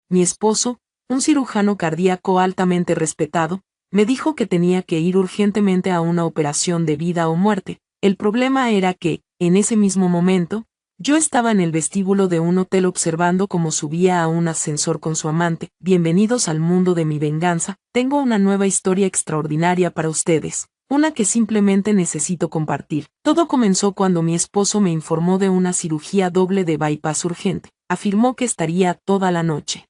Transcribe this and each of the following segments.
mi esposo, un cirujano cardíaco altamente respetado, me dijo que tenía que ir urgentemente a una operación de vida o muerte. El problema era que, en ese mismo momento, yo estaba en el vestíbulo de un hotel observando cómo subía a un ascensor con su amante. Bienvenidos al mundo de mi venganza, tengo una nueva historia extraordinaria para ustedes. Una que simplemente necesito compartir. Todo comenzó cuando mi esposo me informó de una cirugía doble de bypass urgente. Afirmó que estaría toda la noche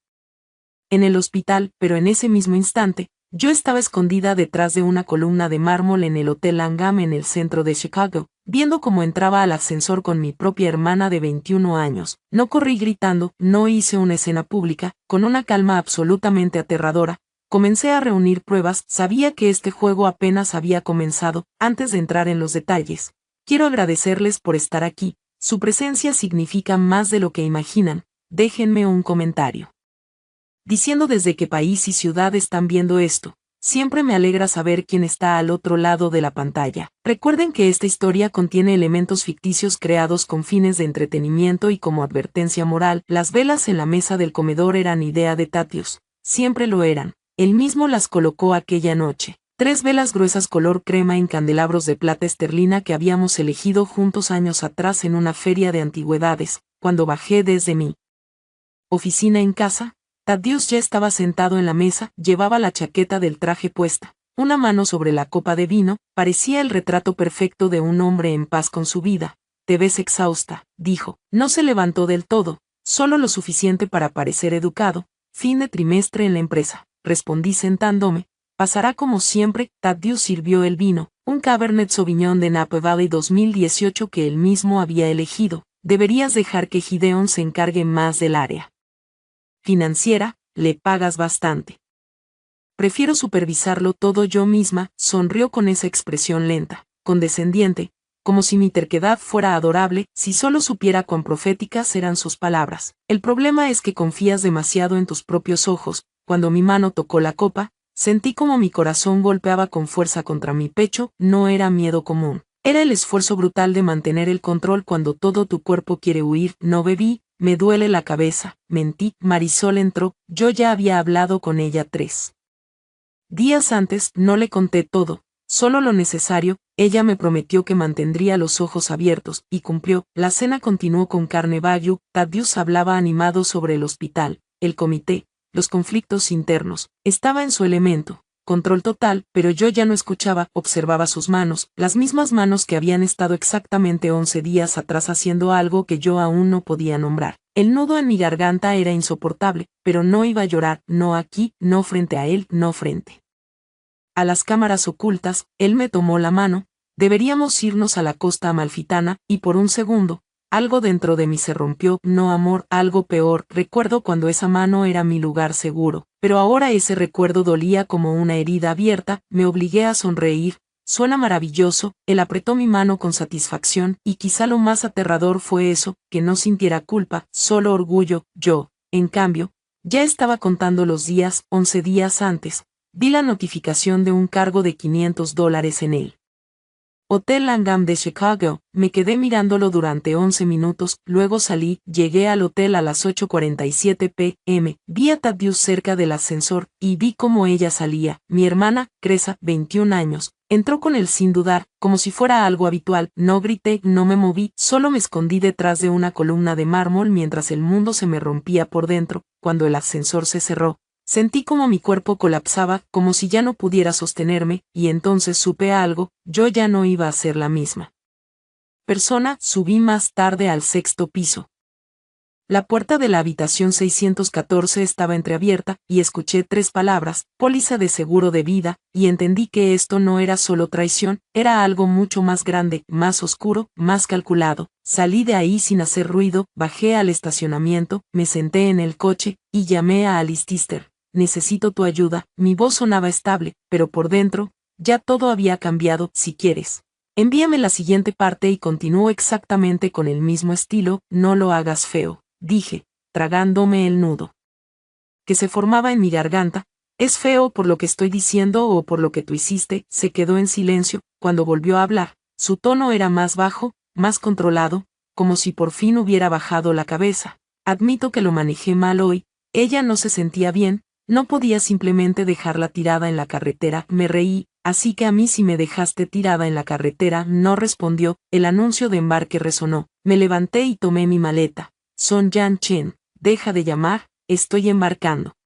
en el hospital, pero en ese mismo instante, yo estaba escondida detrás de una columna de mármol en el Hotel Langham en el centro de Chicago, viendo cómo entraba al ascensor con mi propia hermana de 21 años. No corrí gritando, no hice una escena pública, con una calma absolutamente aterradora. Comencé a reunir pruebas, sabía que este juego apenas había comenzado. Antes de entrar en los detalles, quiero agradecerles por estar aquí, su presencia significa más de lo que imaginan. Déjenme un comentario diciendo desde qué país y ciudad están viendo esto. Siempre me alegra saber quién está al otro lado de la pantalla. Recuerden que esta historia contiene elementos ficticios creados con fines de entretenimiento y como advertencia moral. Las velas en la mesa del comedor eran idea de Tatius. Siempre lo eran. Él mismo las colocó aquella noche. 3 velas gruesas color crema en candelabros de plata esterlina que habíamos elegido juntos años atrás en una feria de antigüedades. Cuando bajé desde mi oficina en casa, Tadeusz ya estaba sentado en la mesa, llevaba la chaqueta del traje puesta, una mano sobre la copa de vino, parecía el retrato perfecto de un hombre en paz con su vida. Te ves exhausta, dijo. No se levantó del todo, solo lo suficiente para parecer educado. Fin de trimestre en la empresa, respondí sentándome. Pasará como siempre. Tadeusz sirvió el vino, un Cabernet Sauvignon de Napa Valley 2018 que él mismo había elegido. Deberías dejar que Gideon se encargue más del área financiera, le pagas bastante. Prefiero supervisarlo todo yo misma, sonrió con esa expresión lenta, condescendiente, como si mi terquedad fuera adorable. Si solo supiera cuán proféticas eran sus palabras. El problema es que confías demasiado en tus propios ojos. Cuando mi mano tocó la copa, sentí como mi corazón golpeaba con fuerza contra mi pecho. No era miedo común, era el esfuerzo brutal de mantener el control cuando todo tu cuerpo quiere huir. No bebí. Me duele la cabeza, mentí. Marisol entró, yo ya había hablado con ella 3 días antes. No le conté todo, solo lo necesario. Ella me prometió que mantendría los ojos abiertos, y cumplió. La cena continuó con carne wagyu. Tadeusz hablaba animado sobre el hospital, el comité, los conflictos internos. Estaba en su elemento. Control total, pero yo ya no escuchaba, observaba sus manos, las mismas manos que habían estado exactamente 11 días atrás haciendo algo que yo aún no podía nombrar. El nudo en mi garganta era insoportable, pero no iba a llorar, no aquí, no frente a él, no frente a las cámaras ocultas. Él me tomó la mano. Deberíamos irnos a la costa amalfitana, y por un segundo, algo dentro de mí se rompió. No amor, algo peor. Recuerdo cuando esa mano era mi lugar seguro, pero ahora ese recuerdo dolía como una herida abierta. Me obligué a sonreír. Suena maravilloso. Él apretó mi mano con satisfacción, y quizá lo más aterrador fue eso, que no sintiera culpa, solo orgullo. Yo, en cambio, ya estaba contando los días. 11 días antes, vi la notificación de un cargo de $500 en él. Hotel Langham de Chicago. Me quedé mirándolo durante 11 minutos, luego salí. Llegué al hotel a las 8:47 p.m. Vi a Tadeusz cerca del ascensor, y vi cómo ella salía. Mi hermana, Cresa, 21 años, entró con él sin dudar, como si fuera algo habitual. No grité, no me moví, solo me escondí detrás de una columna de mármol mientras el mundo se me rompía por dentro. Cuando el ascensor se cerró, sentí como mi cuerpo colapsaba, como si ya no pudiera sostenerme, y entonces supe algo. Yo ya no iba a ser la misma persona. Subí más tarde al 6º piso. La puerta de la habitación 614 estaba entreabierta, y escuché 3 palabras, póliza de seguro de vida, y entendí que esto no era solo traición, era algo mucho más grande, más oscuro, más calculado. Salí de ahí sin hacer ruido, bajé al estacionamiento, me senté en el coche, y llamé a Alice Tister. Necesito tu ayuda. Mi voz sonaba estable, pero por dentro, ya todo había cambiado. Si quieres, envíame la siguiente parte, y continuó exactamente con el mismo estilo. No lo hagas feo, dije, tragándome el nudo que se formaba en mi garganta. ¿Es feo por lo que estoy diciendo o por lo que tú hiciste? Se quedó en silencio. Cuando volvió a hablar, su tono era más bajo, más controlado, como si por fin hubiera bajado la cabeza. Admito que lo manejé mal hoy. Ella no se sentía bien, no podía simplemente dejarla tirada en la carretera. Me reí. Así que a mí si me dejaste tirada en la carretera, no respondió. El anuncio de embarque resonó. Me levanté y tomé mi maleta. Son Yan Chen, deja de llamar, estoy embarcando.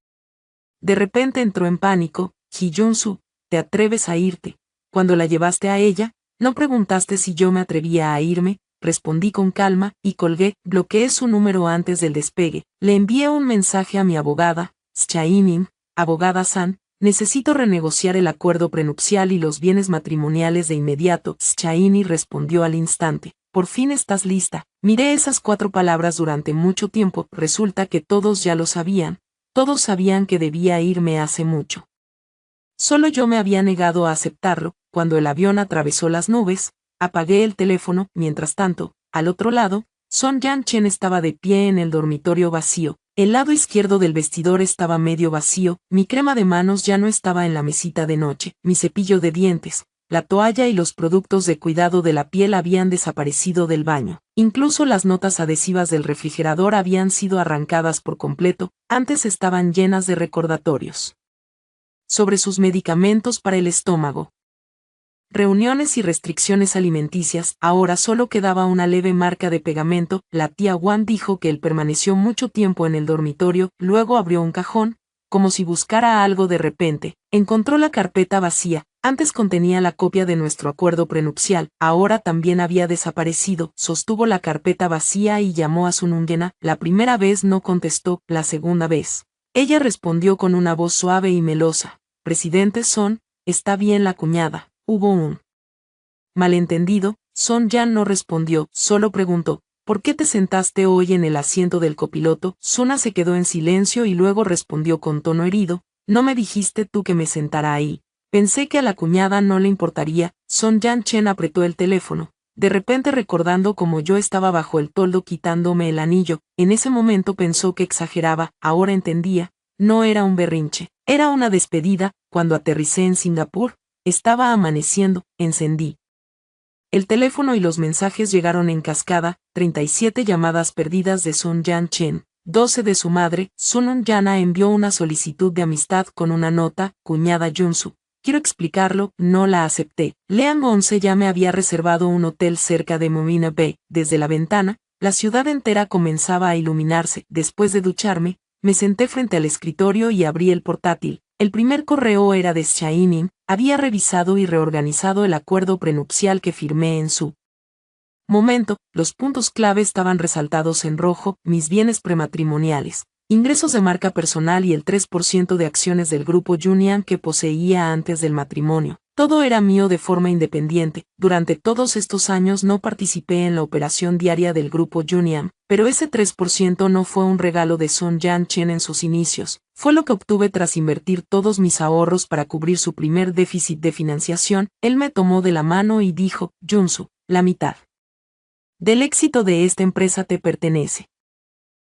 De repente entró en pánico. Ji-Jun-Soo, ¿te atreves a irte? Cuando la llevaste a ella, no preguntaste si yo me atrevía a irme, respondí con calma, y colgué. Bloqueé su número antes del despegue. Le envié un mensaje a mi abogada, Shainin, abogada San, necesito renegociar el acuerdo prenupcial y los bienes matrimoniales de inmediato. Shaini respondió al instante. Por fin estás lista. Miré esas 4 palabras durante mucho tiempo. Resulta que todos ya lo sabían. Todos sabían que debía irme hace mucho. Solo yo me había negado a aceptarlo. Cuando el avión atravesó las nubes, apagué el teléfono. Mientras tanto, al otro lado, Son Yan Chen estaba de pie en el dormitorio vacío. El lado izquierdo del vestidor estaba medio vacío, mi crema de manos ya no estaba en la mesita de noche, mi cepillo de dientes, la toalla y los productos de cuidado de la piel habían desaparecido del baño. Incluso las notas adhesivas del refrigerador habían sido arrancadas por completo, antes estaban llenas de recordatorios sobre sus medicamentos para el estómago. Reuniones y restricciones alimenticias. Ahora solo quedaba una leve marca de pegamento. La tía Wan dijo que él permaneció mucho tiempo en el dormitorio, luego abrió un cajón, como si buscara algo. De repente, encontró la carpeta vacía. Antes contenía la copia de nuestro acuerdo prenupcial, ahora también había desaparecido. Sostuvo la carpeta vacía y llamó a su Nungena. La primera vez no contestó, la segunda vez. Ella respondió con una voz suave y melosa. Presidente Son, está bien la cuñada. Hubo un malentendido. Son Yan no respondió, solo preguntó, ¿por qué te sentaste hoy en el asiento del copiloto? Suna se quedó en silencio y luego respondió con tono herido, ¿no me dijiste tú que me sentara ahí? Pensé que a la cuñada no le importaría. Son Yan Chen apretó el teléfono, de repente recordando cómo yo estaba bajo el toldo quitándome el anillo. En ese momento pensó que exageraba, ahora entendía, no era un berrinche, era una despedida. Cuando aterricé en Singapur, estaba amaneciendo, encendí el teléfono y los mensajes llegaron en cascada. 37 llamadas perdidas de Son Yan Chen, 12 de su madre. Sunun Yana envió una solicitud de amistad con una nota, cuñada Junsu. Quiero explicarlo, no la acepté. Lean 11 ya me había reservado un hotel cerca de Marina Bay. Desde la ventana, la ciudad entera comenzaba a iluminarse. Después de ducharme, me senté frente al escritorio y abrí el portátil. El primer correo era de Shainin. Había revisado y reorganizado el acuerdo prenupcial que firmé en su momento. Los puntos clave estaban resaltados en rojo: mis bienes prematrimoniales, ingresos de marca personal y el 3% de acciones del grupo Junian que poseía antes del matrimonio. Todo era mío de forma independiente. Durante todos estos años no participé en la operación diaria del grupo Junian, pero ese 3% no fue un regalo de Son Yan Chen en sus inicios. Fue lo que obtuve tras invertir todos mis ahorros para cubrir su primer déficit de financiación. Él me tomó de la mano y dijo, Junsu, la mitad del éxito de esta empresa te pertenece.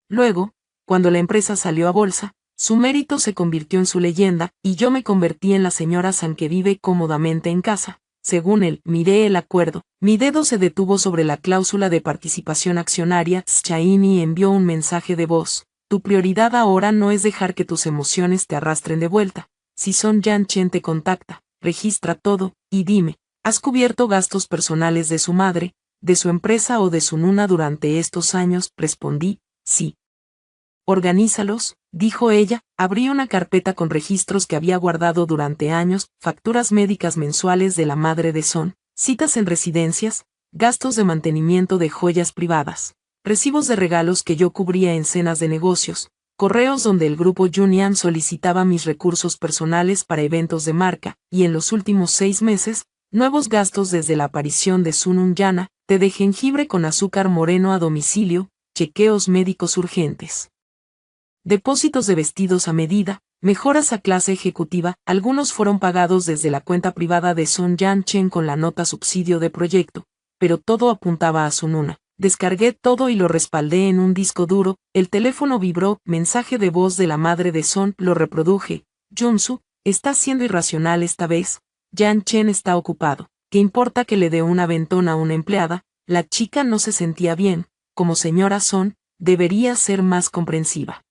Luego, cuando la empresa salió a bolsa, su mérito se convirtió en su leyenda, y yo me convertí en la señora San que vive cómodamente en casa. Según él, miré el acuerdo. Mi dedo se detuvo sobre la cláusula de participación accionaria. Shaini envió un mensaje de voz. Tu prioridad ahora no es dejar que tus emociones te arrastren de vuelta. Si Son Yan Chen te contacta, registra todo, y dime, ¿has cubierto gastos personales de su madre, de su empresa o de su nuna durante estos años? Respondí, sí. Organízalos, dijo ella. Abrí una carpeta con registros que había guardado durante años, facturas médicas mensuales de la madre de Son, citas en residencias, gastos de mantenimiento de joyas privadas, recibos de regalos que yo cubría en cenas de negocios, correos donde el grupo Junian solicitaba mis recursos personales para eventos de marca, y en los últimos 6 meses, nuevos gastos desde la aparición de Sunun Yana, té de jengibre con azúcar moreno a domicilio, chequeos médicos urgentes, depósitos de vestidos a medida, mejoras a clase ejecutiva. Algunos fueron pagados desde la cuenta privada de Son Yan Chen con la nota subsidio de proyecto, pero todo apuntaba a su nuna. Descargué todo y lo respaldé en un disco duro. El teléfono vibró, mensaje de voz de la madre de Son. Lo reproduje. Junsu, ¿estás siendo irracional esta vez? Yan Chen está ocupado. ¿Qué importa que le dé un aventón a una empleada? La chica no se sentía bien. Como señora Son, debería ser más comprensiva.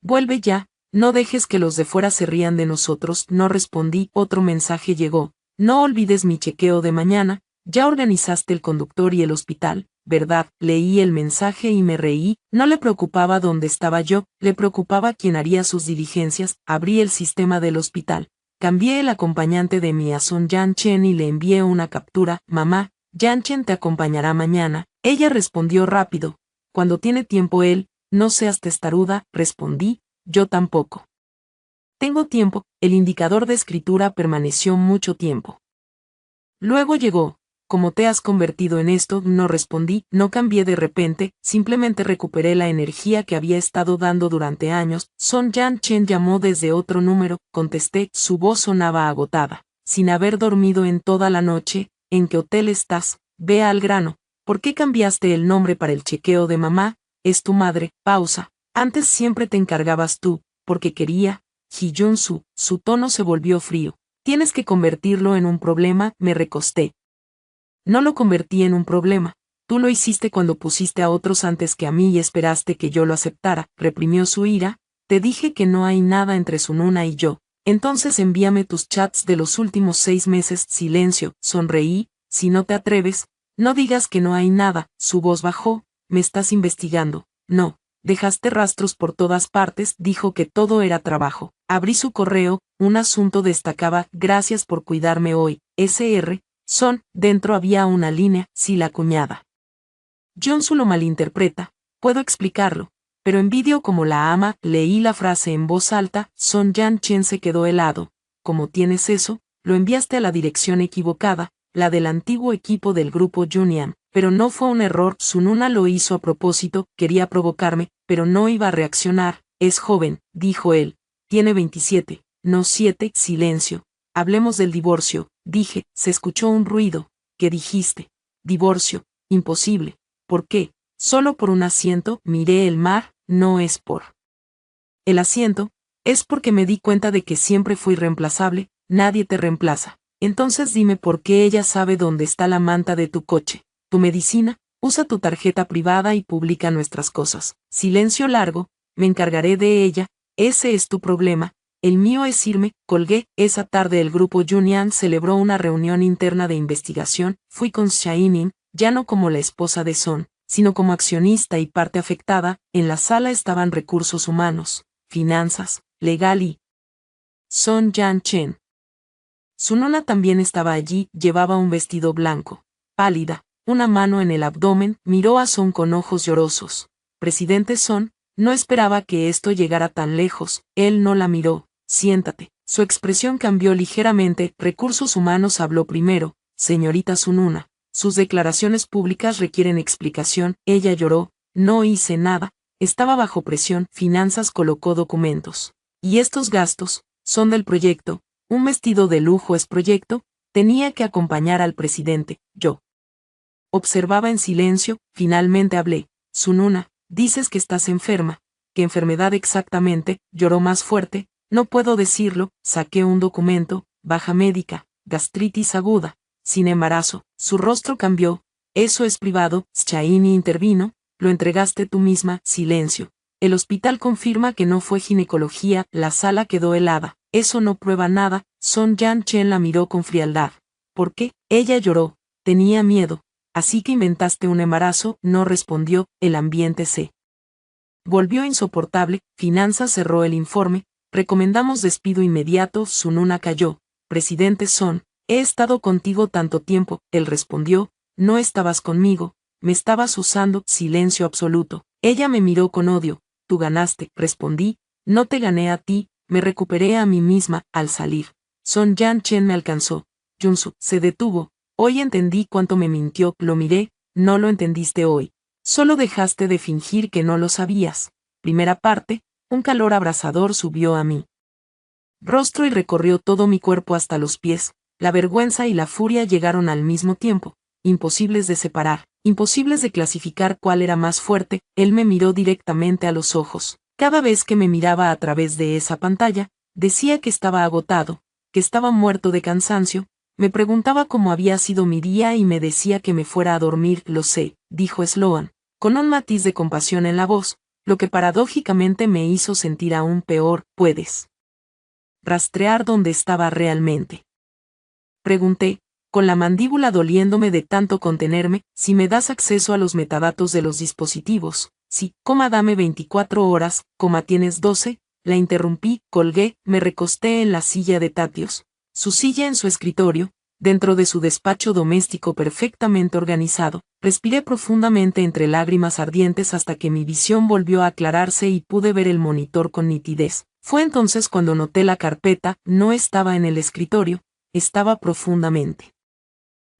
Vuelve ya, no dejes que los de fuera se rían de nosotros, no respondí. Otro mensaje llegó. No olvides mi chequeo de mañana, ya organizaste el conductor y el hospital, ¿verdad? Leí el mensaje y me reí, no le preocupaba dónde estaba yo, le preocupaba quién haría sus diligencias. Abrí el sistema del hospital. Cambié el acompañante de mi a Son Yan-chen y le envié una captura. Mamá, Yan-chen te acompañará mañana. Ella respondió rápido. Cuando tiene tiempo él, no seas testaruda, respondí, yo tampoco. Tengo tiempo, el indicador de escritura permaneció mucho tiempo. Luego llegó. ¿Cómo te has convertido en esto? No respondí, no cambié de repente, simplemente recuperé la energía que había estado dando durante años. Son Yan-chen llamó desde otro número, contesté, su voz sonaba agotada. Sin haber dormido en toda la noche, ¿en qué hotel estás? Ve al grano. ¿Por qué cambiaste el nombre para el chequeo de mamá? Es tu madre. Pausa. Antes siempre te encargabas tú, porque quería. Ji-Jun-su, su tono se volvió frío. Tienes que convertirlo en un problema, me recosté. No lo convertí en un problema. Tú lo hiciste cuando pusiste a otros antes que a mí y esperaste que yo lo aceptara. Reprimió su ira. Te dije que no hay nada entre Sununa y yo. Entonces envíame tus chats de los últimos 6 meses. Silencio. Sonreí. Si no te atreves, no digas que no hay nada. Su voz bajó. Me estás investigando. No. Dejaste rastros por todas partes. Dijo que todo era trabajo. Abrí su correo. Un asunto destacaba. Gracias por cuidarme hoy. SR. Son, dentro había una línea, sí la cuñada. Jonsu lo malinterpreta, puedo explicarlo, pero en vídeo como la ama, leí la frase en voz alta, Son Yan-chen se quedó helado. ¿Cómo tienes eso? Lo enviaste a la dirección equivocada, la del antiguo equipo del grupo Junian, pero no fue un error, Sununa lo hizo a propósito, quería provocarme, pero no iba a reaccionar, es joven, dijo él, tiene 27, no 7, silencio. Hablemos del divorcio, dije, se escuchó un ruido. ¿Qué dijiste? Divorcio, imposible. ¿Por qué? Solo por un asiento, miré el mar, no es por el asiento, es porque me di cuenta de que siempre fui reemplazable, nadie te reemplaza. Entonces dime por qué ella sabe dónde está la manta de tu coche, tu medicina, usa tu tarjeta privada y publica nuestras cosas. Silencio largo, me encargaré de ella, ese es tu problema. El mío es irme, colgué. Esa tarde el grupo Junian celebró una reunión interna de investigación. Fui con Shining, ya no como la esposa de Son, sino como accionista y parte afectada. En la sala estaban recursos humanos, finanzas, legal y Son Yan-chen. Sunona también estaba allí, llevaba un vestido blanco, pálida, una mano en el abdomen, miró a Son con ojos llorosos. Presidente Son, no esperaba que esto llegara tan lejos, él no la miró. Siéntate. Su expresión cambió ligeramente. Recursos Humanos habló primero. Señorita Sununa, sus declaraciones públicas requieren explicación. Ella lloró. No hice nada. Estaba bajo presión. Finanzas colocó documentos. Y estos gastos son del proyecto. Un vestido de lujo es proyecto. Tenía que acompañar al presidente. Yo observaba en silencio. Finalmente hablé. Sununa, dices que estás enferma. ¿Qué enfermedad exactamente? Lloró más fuerte. No puedo decirlo, saqué un documento, baja médica, gastritis aguda, sin embarazo. Su rostro cambió. Eso es privado, Shaini intervino, lo entregaste tú misma, silencio. El hospital confirma que no fue ginecología, la sala quedó helada. Eso no prueba nada, Son Yan-chen la miró con frialdad. ¿Por qué? Ella lloró, tenía miedo. Así que inventaste un embarazo, no respondió, el ambiente se volvió insoportable, Finanzas cerró el informe. Recomendamos despido inmediato. Sununa cayó. Presidente Son, he estado contigo tanto tiempo. Él respondió, no estabas conmigo, me estabas usando. Silencio absoluto. Ella me miró con odio. Tú ganaste. Respondí, no te gané a ti, me recuperé a mí misma. Al salir, Son Yan-chen me alcanzó. Junsu se detuvo. Hoy entendí cuánto me mintió. Lo miré, no lo entendiste hoy. Solo dejaste de fingir que no lo sabías. Primera parte. Un calor abrasador subió a mi rostro y recorrió todo mi cuerpo hasta los pies. La vergüenza y la furia llegaron al mismo tiempo, imposibles de separar, imposibles de clasificar cuál era más fuerte. Él me miró directamente a los ojos. Cada vez que me miraba a través de esa pantalla, decía que estaba agotado, que estaba muerto de cansancio. Me preguntaba cómo había sido mi día y me decía que me fuera a dormir. Lo sé, dijo Sloan, con un matiz de compasión en la voz. lo que paradójicamente me hizo sentir aún peor. ¿Puedes rastrear dónde estaba realmente? Pregunté, con la mandíbula doliéndome de tanto contenerme. Si me das acceso a los metadatos de los dispositivos. Sí, dame 24 horas, tienes 12, la interrumpí, colgué, me recosté en la silla de Tatios, su silla en su escritorio, dentro de su despacho doméstico perfectamente organizado. Respiré profundamente entre lágrimas ardientes hasta que mi visión volvió a aclararse y pude ver el monitor con nitidez. Fue entonces cuando noté la carpeta. No estaba en el escritorio, estaba profundamente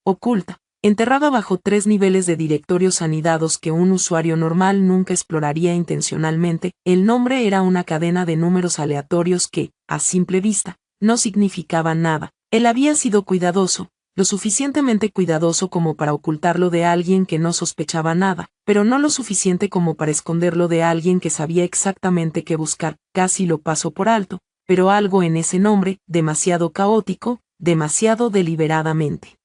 oculta, enterrada bajo 3 niveles de directorios anidados que un usuario normal nunca exploraría intencionalmente. El nombre era una cadena de números aleatorios que, a simple vista, no significaban nada. Él había sido cuidadoso, lo suficientemente cuidadoso como para ocultarlo de alguien que no sospechaba nada, pero no lo suficiente como para esconderlo de alguien que sabía exactamente qué buscar. Casi lo pasó por alto, pero algo en ese nombre, demasiado caótico, demasiado deliberadamente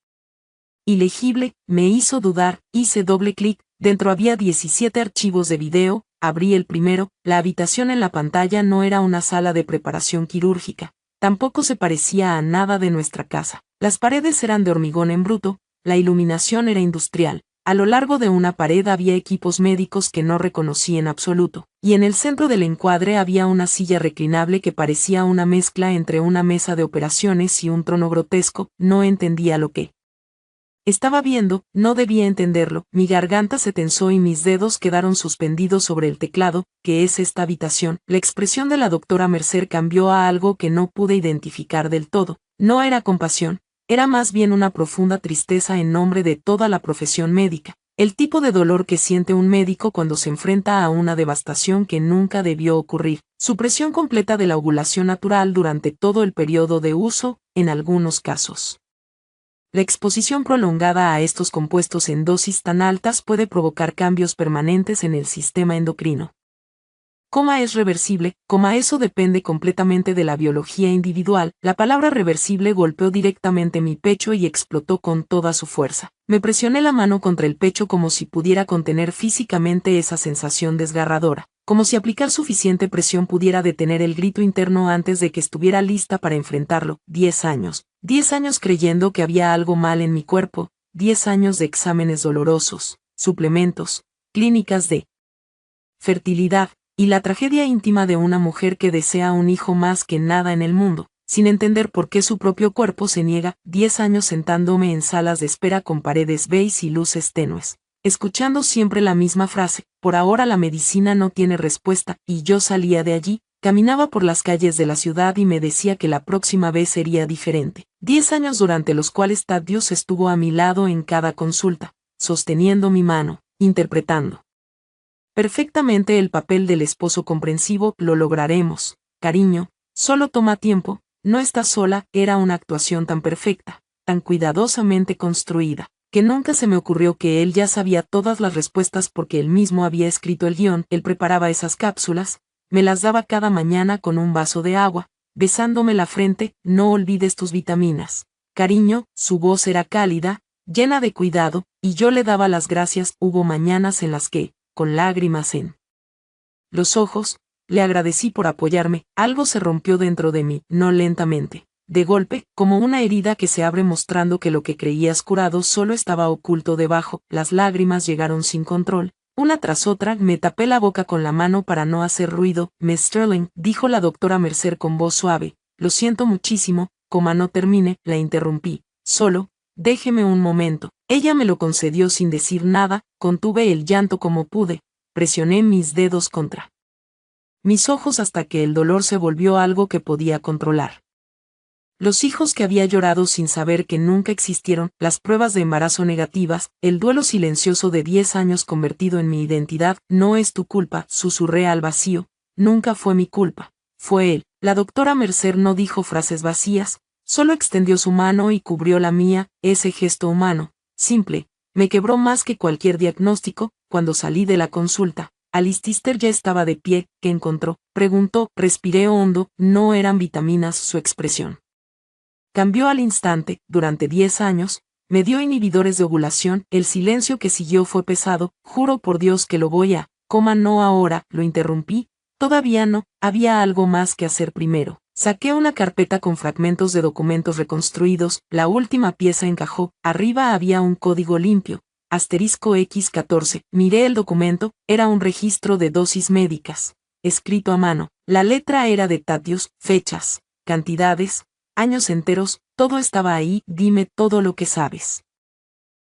ilegible, me hizo dudar. Hice doble clic, dentro había 17 archivos de video, abrí el primero. La habitación en la pantalla no era una sala de preparación quirúrgica, tampoco se parecía a nada de nuestra casa. Las paredes eran de hormigón en bruto, la iluminación era industrial. A lo largo de una pared había equipos médicos que no reconocí en absoluto, y en el centro del encuadre había una silla reclinable que parecía una mezcla entre una mesa de operaciones y un trono grotesco. No entendía lo que estaba viendo, no debía entenderlo. Mi garganta se tensó y mis dedos quedaron suspendidos sobre el teclado. ¿Qué es esta habitación? La expresión de la doctora Mercer cambió a algo que no pude identificar del todo. No era compasión, era más bien una profunda tristeza en nombre de toda la profesión médica. El tipo de dolor que siente un médico cuando se enfrenta a una devastación que nunca debió ocurrir. Supresión completa de la ovulación natural durante todo el periodo de uso, en algunos casos. La exposición prolongada a estos compuestos en dosis tan altas puede provocar cambios permanentes en el sistema endocrino. Es reversible, eso depende completamente de la biología individual. La palabra reversible golpeó directamente mi pecho y explotó con toda su fuerza. Me presioné la mano contra el pecho como si pudiera contener físicamente esa sensación desgarradora, como si aplicar suficiente presión pudiera detener el grito interno antes de que estuviera lista para enfrentarlo. 10 años. 10 años creyendo que había algo mal en mi cuerpo, 10 años de exámenes dolorosos, suplementos, clínicas de fertilidad, y la tragedia íntima de una mujer que desea un hijo más que nada en el mundo, sin entender por qué su propio cuerpo se niega. 10 años sentándome en salas de espera con paredes beige y luces tenues, escuchando siempre la misma frase: por ahora la medicina no tiene respuesta. Y yo salía de allí, caminaba por las calles de la ciudad y me decía que la próxima vez sería diferente. 10 años durante los cuales Tadius estuvo a mi lado en cada consulta, sosteniendo mi mano, interpretando perfectamente el papel del esposo comprensivo. Lo lograremos, cariño, solo toma tiempo, no estás sola. Era una actuación tan perfecta, tan cuidadosamente construida, que nunca se me ocurrió que él ya sabía todas las respuestas porque él mismo había escrito el guión. Él preparaba esas cápsulas, me las daba cada mañana con un vaso de agua, besándome la frente. No olvides tus vitaminas, cariño. Su voz era cálida, llena de cuidado, y yo le daba las gracias. Hubo mañanas en las que, con lágrimas en los ojos, le agradecí por apoyarme. Algo se rompió dentro de mí, no lentamente, de golpe, como una herida que se abre mostrando que lo que creías curado solo estaba oculto debajo. Las lágrimas llegaron sin control, una tras otra. Me tapé la boca con la mano para no hacer ruido. Miss Sterling, dijo la doctora Mercer con voz suave, lo siento muchísimo. No termine, la interrumpí. Solo, déjeme un momento. Ella me lo concedió sin decir nada. Contuve el llanto como pude, presioné mis dedos contra mis ojos hasta que el dolor se volvió algo que podía controlar. Los hijos que había llorado sin saber que nunca existieron, las pruebas de embarazo negativas, el duelo silencioso de 10 años convertido en mi identidad. No es tu culpa, susurré al vacío, nunca fue mi culpa, fue él. La doctora Mercer no dijo frases vacías, solo extendió su mano y cubrió la mía. Ese gesto humano, simple, me quebró más que cualquier diagnóstico. Cuando salí de la consulta, Alice Tister ya estaba de pie. ¿Qué encontró?, preguntó. Respiré hondo. No eran vitaminas. Su expresión cambió al instante. Durante 10 años, me dio inhibidores de ovulación. El silencio que siguió fue pesado. Juro por Dios que lo voy a No ahora, lo interrumpí. Todavía no, había algo más que hacer primero. Saqué una carpeta con fragmentos de documentos reconstruidos, la última pieza encajó, arriba había un código limpio, *X14. Miré el documento, era un registro de dosis médicas, escrito a mano. La letra era de Tatius, fechas, cantidades, años enteros, todo estaba ahí. Dime todo lo que sabes.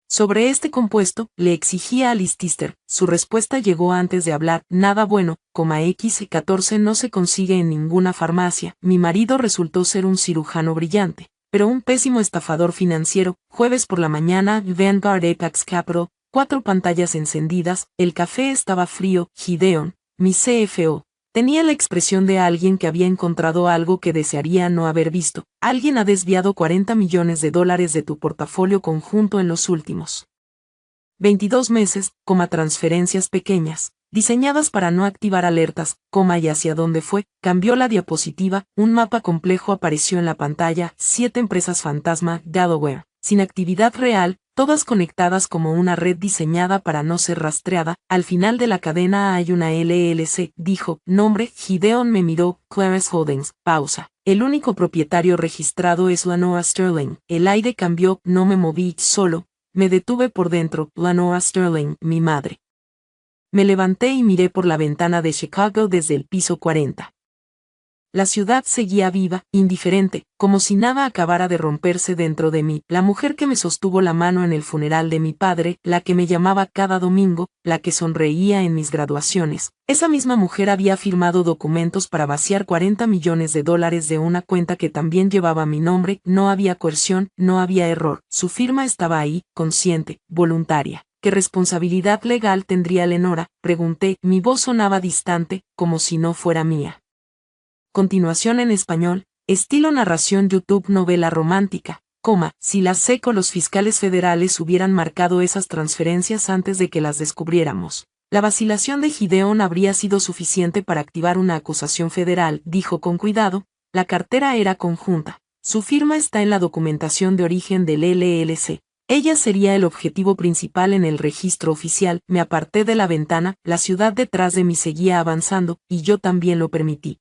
Sobre este compuesto, le exigía a Listister. Su respuesta llegó antes de hablar. Nada bueno, X14 no se consigue en ninguna farmacia. Mi marido resultó ser un cirujano brillante, pero un pésimo estafador financiero. Jueves por la mañana, Vanguard Apex Capital, 4 pantallas encendidas, el café estaba frío. Gideon, mi CFO. Tenía la expresión de alguien que había encontrado algo que desearía no haber visto. Alguien ha desviado $40 millones de tu portafolio conjunto en los últimos 22 meses, transferencias pequeñas, diseñadas para no activar alertas, y hacia dónde fue. Cambió la diapositiva, un mapa complejo apareció en la pantalla, 7 empresas fantasma, Delaware, sin actividad real, todas conectadas como una red diseñada para no ser rastreada. Al final de la cadena hay una LLC, dijo. Nombre, Gideon me miró. Clarence Holdings, pausa. El único propietario registrado es Lanoa Sterling. El aire cambió, no me moví, solo me detuve por dentro. Lanoa Sterling, mi madre. Me levanté y miré por la ventana de Chicago desde el piso 40. La ciudad seguía viva, indiferente, como si nada acabara de romperse dentro de mí. La mujer que me sostuvo la mano en el funeral de mi padre, la que me llamaba cada domingo, la que sonreía en mis graduaciones. Esa misma mujer había firmado documentos para vaciar $40 millones de una cuenta que también llevaba mi nombre. No había coerción, no había error. Su firma estaba ahí, consciente, voluntaria. ¿Qué responsabilidad legal tendría Lenora? Pregunté. Mi voz sonaba distante, como si no fuera mía. Continuación en español, estilo narración YouTube novela romántica, si las SEC o los fiscales federales hubieran marcado esas transferencias antes de que las descubriéramos. La vacilación de Gideon habría sido suficiente para activar una acusación federal, dijo con cuidado. La cartera era conjunta. Su firma está en la documentación de origen del LLC. Ella sería el objetivo principal en el registro oficial. Me aparté de la ventana, la ciudad detrás de mí seguía avanzando, y yo también lo permití.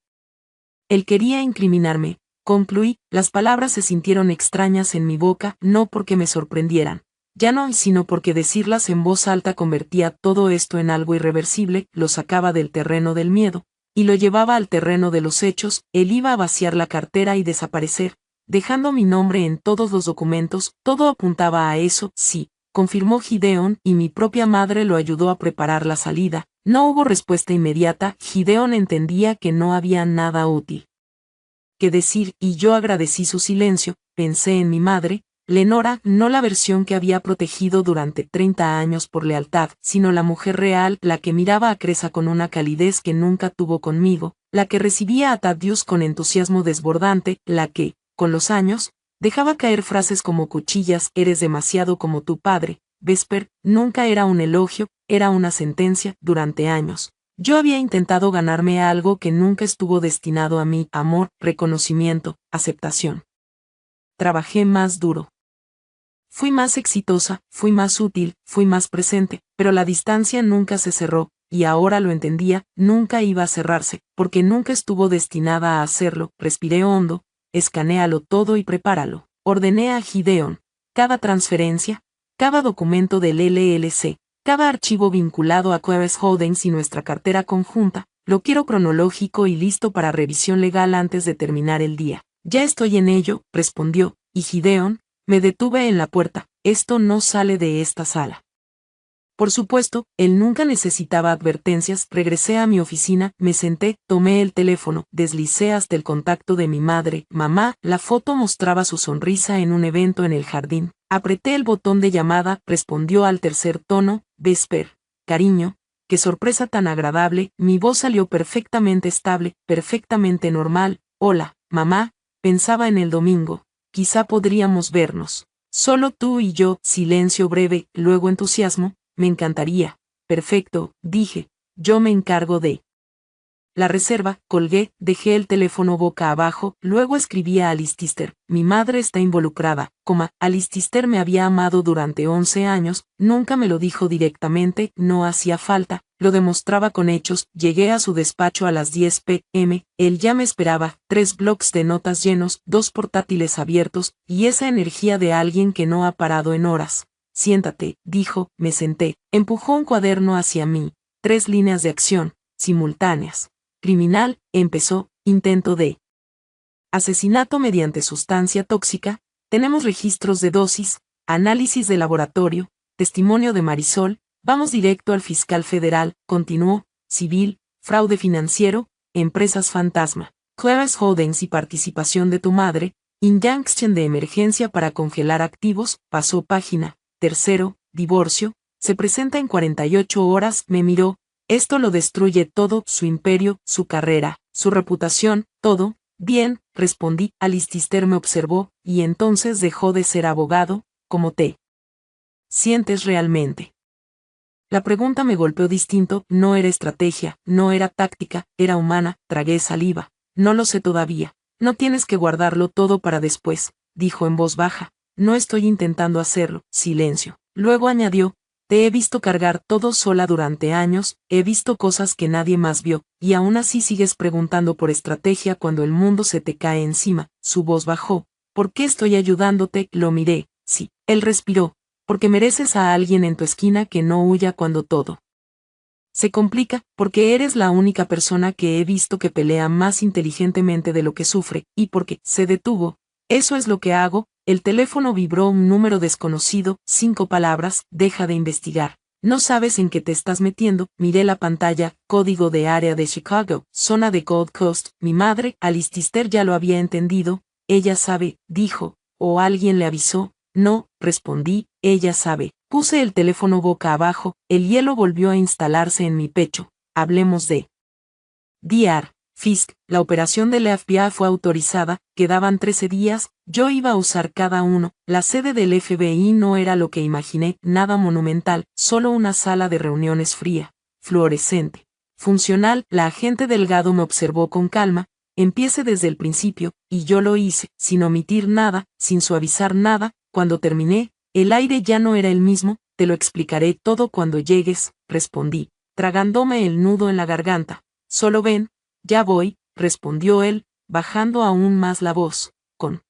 Él quería incriminarme, concluí. Las palabras se sintieron extrañas en mi boca, no porque me sorprendieran. Ya no, sino porque decirlas en voz alta convertía todo esto en algo irreversible. Lo sacaba del terreno del miedo, y lo llevaba al terreno de los hechos. Él iba a vaciar la cartera y desaparecer, dejando mi nombre en todos los documentos. Todo apuntaba a eso, sí, confirmó Gideon, y mi propia madre lo ayudó a preparar la salida. No hubo respuesta inmediata. Gideon entendía que no había nada útil que decir, y yo agradecí su silencio. Pensé en mi madre, Lenora, no la versión que había protegido durante 30 años por lealtad, sino la mujer real, la que miraba a Cresa con una calidez que nunca tuvo conmigo, la que recibía a Thaddeus con entusiasmo desbordante, la que, con los años, dejaba caer frases como cuchillas. Eres demasiado como tu padre. Vesper, nunca era un elogio, era una sentencia. Durante años, yo había intentado ganarme algo que nunca estuvo destinado a mí: amor, reconocimiento, aceptación. Trabajé más duro. Fui más exitosa, fui más útil, fui más presente, pero la distancia nunca se cerró, y ahora lo entendía. Nunca iba a cerrarse, porque nunca estuvo destinada a hacerlo. Respiré hondo. Escanéalo todo y prepáralo, ordené a Gideon. Cada transferencia, cada documento del LLC, cada archivo vinculado a Clarence Holdings y nuestra cartera conjunta, lo quiero cronológico y listo para revisión legal antes de terminar el día. Ya estoy en ello, respondió, y Gideon, me detuve en la puerta. Esto no sale de esta sala. Por supuesto, él nunca necesitaba advertencias. Regresé a mi oficina, me senté, tomé el teléfono, deslicé hasta el contacto de mi madre. Mamá, la foto mostraba su sonrisa en un evento en el jardín. Apreté el botón de llamada, respondió al tercer tono. Vesper, cariño, qué sorpresa tan agradable. Mi voz salió perfectamente estable, perfectamente normal. Hola, mamá, pensaba en el domingo. Quizá podríamos vernos. Solo tú y yo. Silencio breve, luego entusiasmo. Me encantaría. Perfecto, dije. Yo me encargo de La reserva, colgué, dejé el teléfono boca abajo, luego escribí a Alice Tister, mi madre está involucrada, Alice Tister me había amado durante 11 años, nunca me lo dijo directamente, no hacía falta, lo demostraba con hechos, llegué a su despacho a las 10 p.m., él ya me esperaba, 3 blocs de notas llenos, 2 portátiles abiertos, y esa energía de alguien que no ha parado en horas. Siéntate, dijo, me senté, empujó un cuaderno hacia mí, 3 líneas de acción, simultáneas. Criminal, empezó, intento de asesinato mediante sustancia tóxica, tenemos registros de dosis, análisis de laboratorio, testimonio de Marisol, vamos directo al fiscal federal, continuó, civil, fraude financiero, empresas fantasma, Clarence Holdings y participación de tu madre, injunction de emergencia para congelar activos, pasó página, tercero, divorcio, se presenta en 48 horas, me miró, esto lo destruye todo, su imperio, su carrera, su reputación, todo. Bien, respondí, Alice Tister me observó, y entonces dejó de ser abogado, ¿cómo te sientes realmente? La pregunta me golpeó distinto, no era estrategia, no era táctica, era humana, tragué saliva. No lo sé todavía. No tienes que guardarlo todo para después, dijo en voz baja. No estoy intentando hacerlo, silencio. Luego añadió, te he visto cargar todo sola durante años, he visto cosas que nadie más vio, y aún así sigues preguntando por estrategia cuando el mundo se te cae encima. Su voz bajó. ¿Por qué estoy ayudándote? Lo miré. Sí. Él respiró. Porque mereces a alguien en tu esquina que no huya cuando todo se complica, porque eres la única persona que he visto que pelea más inteligentemente de lo que sufre, y porque se detuvo. Eso es lo que hago. El teléfono vibró un número desconocido, 5 palabras, deja de investigar. No sabes en qué te estás metiendo, miré la pantalla, código de área de Chicago, zona de Gold Coast, mi madre, Alice Tister ya lo había entendido, ella sabe, dijo, o alguien le avisó, no, respondí, ella sabe. Puse el teléfono boca abajo, el hielo volvió a instalarse en mi pecho. Hablemos de Dr. Fisk, la operación del FBI fue autorizada, quedaban 13 días, yo iba a usar cada uno, la sede del FBI no era lo que imaginé, nada monumental, solo una sala de reuniones fría, fluorescente, funcional, la agente Delgado me observó con calma, empiece desde el principio, y yo lo hice, sin omitir nada, sin suavizar nada, cuando terminé, el aire ya no era el mismo, te lo explicaré todo cuando llegues, respondí, tragándome el nudo en la garganta. Solo ven, ya voy, respondió él, bajando aún más la voz, con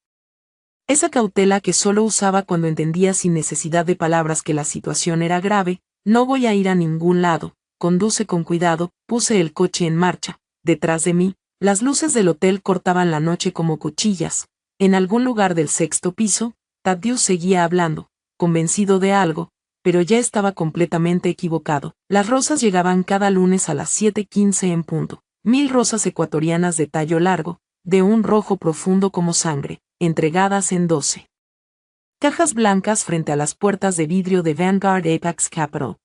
esa cautela que solo usaba cuando entendía sin necesidad de palabras que la situación era grave, no voy a ir a ningún lado, conduce con cuidado, puse el coche en marcha, detrás de mí, las luces del hotel cortaban la noche como cuchillas, en algún lugar del 6º piso, Thaddeus seguía hablando, convencido de algo, pero ya estaba completamente equivocado. Las rosas llegaban cada lunes a las 7:15 en punto. 1000 rosas ecuatorianas de tallo largo, de un rojo profundo como sangre, entregadas en 12 cajas blancas frente a las puertas de vidrio de Vanguard Apex Capital.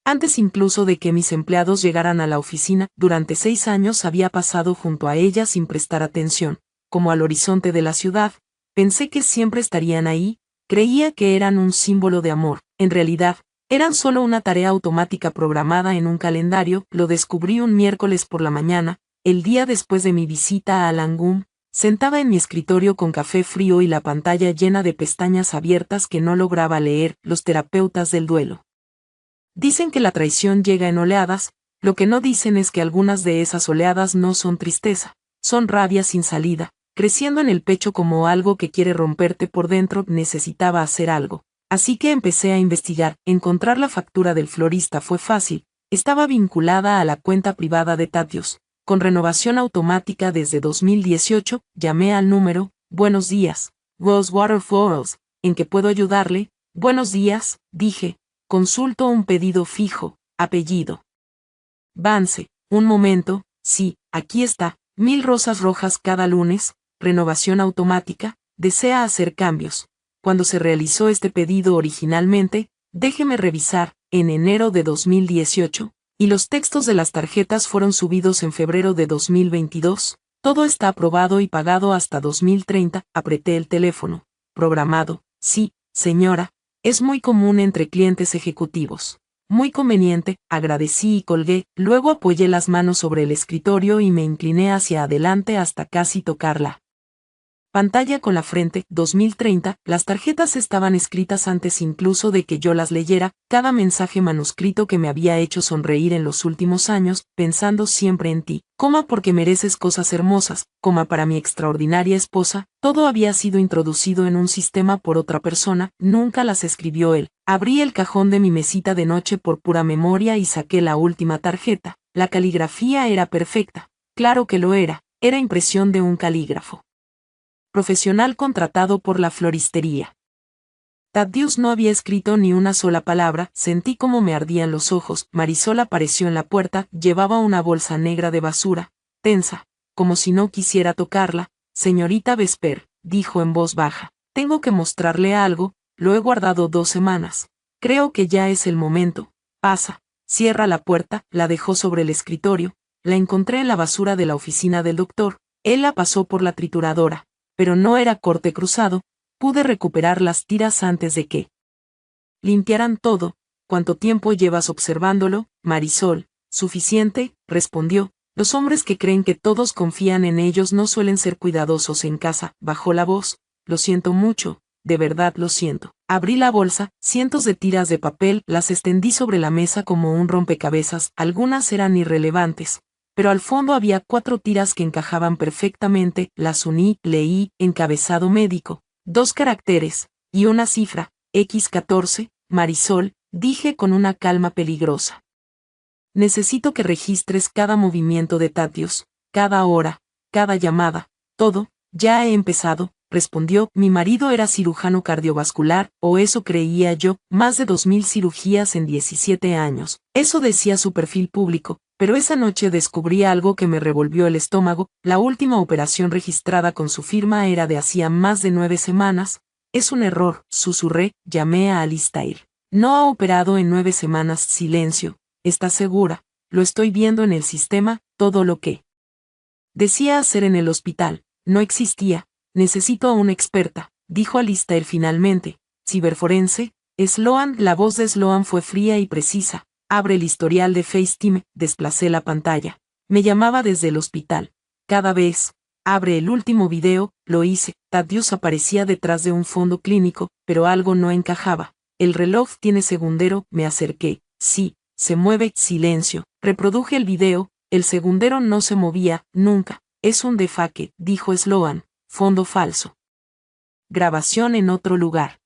Antes incluso de que mis empleados llegaran a la oficina, durante 6 años había pasado junto a ellas sin prestar atención, como al horizonte de la ciudad. Pensé que siempre estarían ahí. Creía que eran un símbolo de amor, en realidad, eran solo una tarea automática programada en un calendario, lo descubrí un miércoles por la mañana, el día después de mi visita a Langum, sentada en mi escritorio con café frío y la pantalla llena de pestañas abiertas que no lograba leer, los terapeutas del duelo. Dicen que la traición llega en oleadas, lo que no dicen es que algunas de esas oleadas no son tristeza, son rabia sin salida. Creciendo en el pecho como algo que quiere romperte por dentro, necesitaba hacer algo. Así que empecé a investigar, encontrar la factura del florista fue fácil, estaba vinculada a la cuenta privada de Thaddeus. Con renovación automática desde 2018, llamé al número, buenos días, Rosewater Florals, ¿en qué puedo ayudarle? Buenos días, dije, consulto un pedido fijo, apellido Vance, un momento, sí, aquí está, 1000 rosas rojas cada lunes, renovación automática, desea hacer cambios. Cuando se realizó este pedido originalmente, déjeme revisar, en enero de 2018, y los textos de las tarjetas fueron subidos en febrero de 2022, todo está aprobado y pagado hasta 2030, apreté el teléfono. Programado, sí, señora, es muy común entre clientes ejecutivos. Muy conveniente, agradecí y colgué, luego apoyé las manos sobre el escritorio y me incliné hacia adelante hasta casi tocarla. Pantalla con la frente, 2030, las tarjetas estaban escritas antes incluso de que yo las leyera, cada mensaje manuscrito que me había hecho sonreír en los últimos años, pensando siempre en ti, porque mereces cosas hermosas, para mi extraordinaria esposa, todo había sido introducido en un sistema por otra persona, nunca las escribió él. Abrí el cajón de mi mesita de noche por pura memoria y saqué la última tarjeta. La caligrafía era perfecta. Claro que lo era impresión de un calígrafo profesional contratado por la floristería. Thaddeus no había escrito ni una sola palabra, sentí como me ardían los ojos. Marisol apareció en la puerta, llevaba una bolsa negra de basura, tensa, como si no quisiera tocarla. Señorita Vesper, dijo en voz baja, tengo que mostrarle algo, lo he guardado 2 semanas. Creo que ya es el momento. Pasa, cierra la puerta, la dejó sobre el escritorio, la encontré en la basura de la oficina del doctor, él la pasó por la trituradora. Pero no era corte cruzado, pude recuperar las tiras antes de que limpiaran todo. ¿Cuánto tiempo llevas observándolo, Marisol? Suficiente, respondió. Los hombres que creen que todos confían en ellos no suelen ser cuidadosos en casa. Bajó la voz. Lo siento mucho, de verdad lo siento. Abrí la bolsa, cientos de tiras de papel, las extendí sobre la mesa como un rompecabezas, algunas eran irrelevantes. Pero al fondo había 4 tiras que encajaban perfectamente, las uní, leí, encabezado médico, 2 caracteres, y una cifra, X14, Marisol, dije con una calma peligrosa. Necesito que registres cada movimiento de Thaddeus, cada hora, cada llamada, todo. Ya he empezado, respondió. Mi marido era cirujano cardiovascular, o eso creía yo, más de 2000 cirugías en 17 años. Eso decía su perfil público. Pero esa noche descubrí algo que me revolvió el estómago. La última operación registrada con su firma era de hacía más de 9 semanas. Es un error, susurré, llamé a Alistair. No ha operado en 9 semanas. Silencio. ¿Estás segura? Lo estoy viendo en el sistema, todo lo que decía hacer en el hospital. No existía. Necesito a una experta, dijo Alistair finalmente. Ciberforense. Sloan. La voz de Sloan fue fría y precisa. Abre el historial de FaceTime, desplacé la pantalla. Me llamaba desde el hospital. Cada vez. Abre el último video, lo hice. Thaddeus aparecía detrás de un fondo clínico, pero algo no encajaba. El reloj tiene segundero, me acerqué. Sí, se mueve. Silencio. Reproduje el video, el segundero no se movía, nunca. Es un defake, dijo Sloan. Fondo falso. Grabación en otro lugar.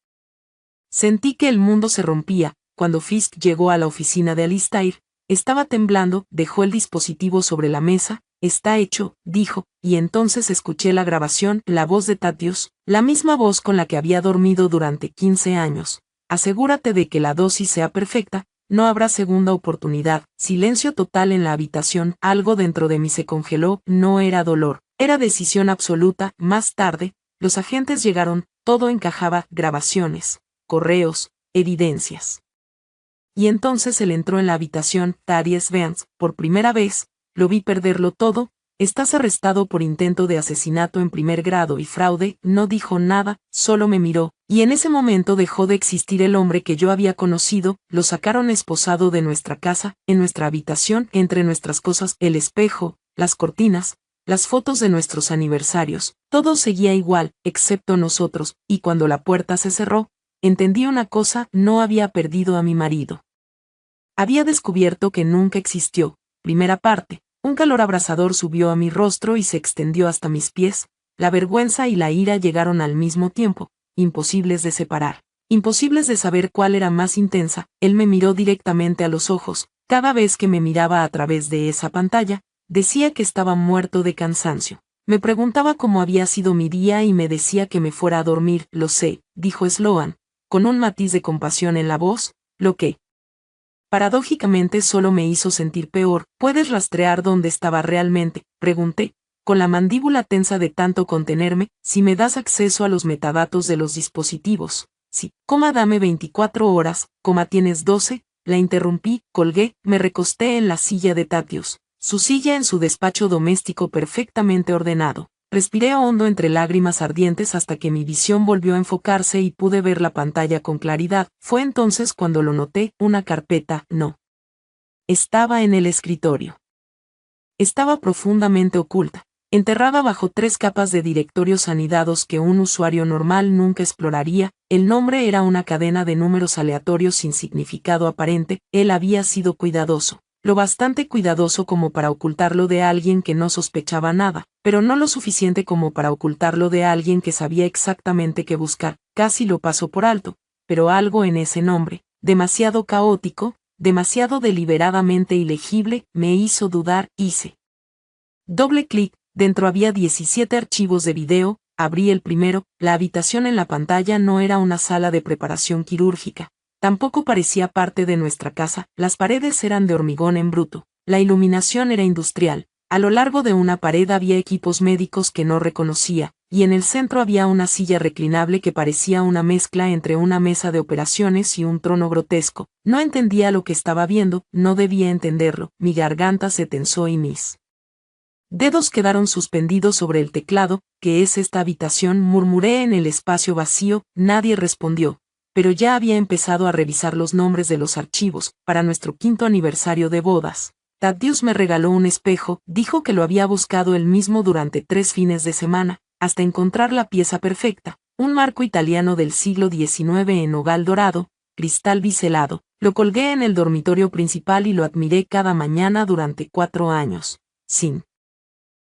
Sentí que el mundo se rompía. Cuando Fisk llegó a la oficina de Alistair, estaba temblando, dejó el dispositivo sobre la mesa. Está hecho, dijo, y entonces escuché la grabación, la voz de Thaddeus, la misma voz con la que había dormido durante 15 años. Asegúrate de que la dosis sea perfecta, no habrá segunda oportunidad. Silencio total en la habitación, algo dentro de mí se congeló, no era dolor, era decisión absoluta. Más tarde, los agentes llegaron, todo encajaba, grabaciones, correos, evidencias. Y entonces él entró en la habitación. Thaddeus Vance, por primera vez, lo vi perderlo todo. Estás arrestado por intento de asesinato en primer grado y fraude. No dijo nada, solo me miró, y en ese momento dejó de existir el hombre que yo había conocido. Lo sacaron esposado de nuestra casa, en nuestra habitación, entre nuestras cosas, el espejo, las cortinas, las fotos de nuestros aniversarios. Todo seguía igual, excepto nosotros, y cuando la puerta se cerró, entendí una cosa: no había perdido a mi marido. Había descubierto que nunca existió. Primera parte. Un calor abrasador subió a mi rostro y se extendió hasta mis pies. La vergüenza y la ira llegaron al mismo tiempo, imposibles de separar, imposibles de saber cuál era más intensa. Él me miró directamente a los ojos. Cada vez que me miraba a través de esa pantalla, decía que estaba muerto de cansancio. Me preguntaba cómo había sido mi día y me decía que me fuera a dormir. Lo sé, dijo Sloan, con un matiz de compasión en la voz, lo que paradójicamente solo me hizo sentir peor. ¿Puedes rastrear dónde estaba realmente?, pregunté, con la mandíbula tensa de tanto contenerme. Si me das acceso a los metadatos de los dispositivos. Sí, dame 24 horas, tienes 12, la interrumpí, colgué, me recosté en la silla de Thaddeus, su silla en su despacho doméstico perfectamente ordenado. Respiré hondo entre lágrimas ardientes hasta que mi visión volvió a enfocarse y pude ver la pantalla con claridad. Fue entonces cuando lo noté, una carpeta, no. Estaba en el escritorio. Estaba profundamente oculta, enterrada bajo 3 capas de directorios anidados que un usuario normal nunca exploraría. El nombre era una cadena de números aleatorios sin significado aparente. Él había sido cuidadoso, lo bastante cuidadoso como para ocultarlo de alguien que no sospechaba nada, pero no lo suficiente como para ocultarlo de alguien que sabía exactamente qué buscar. Casi lo pasó por alto, pero algo en ese nombre, demasiado caótico, demasiado deliberadamente ilegible, me hizo dudar. Hice doble clic, dentro había 17 archivos de video. Abrí el primero. La habitación en la pantalla no era una sala de preparación quirúrgica. Tampoco parecía parte de nuestra casa. Las paredes eran de hormigón en bruto. La iluminación era industrial. A lo largo de una pared había equipos médicos que no reconocía, y en el centro había una silla reclinable que parecía una mezcla entre una mesa de operaciones y un trono grotesco. No entendía lo que estaba viendo, no debía entenderlo. Mi garganta se tensó y mis dedos quedaron suspendidos sobre el teclado. ¿Qué es esta habitación?, murmuré en el espacio vacío. Nadie respondió, pero ya había empezado a revisar los nombres de los archivos. Para nuestro 5º aniversario de bodas, Thaddeus me regaló un espejo. Dijo que lo había buscado él mismo durante 3 fines de semana, hasta encontrar la pieza perfecta, un marco italiano del siglo XIX en ogal dorado, cristal biselado. Lo colgué en el dormitorio principal y lo admiré cada mañana durante 4 años, sin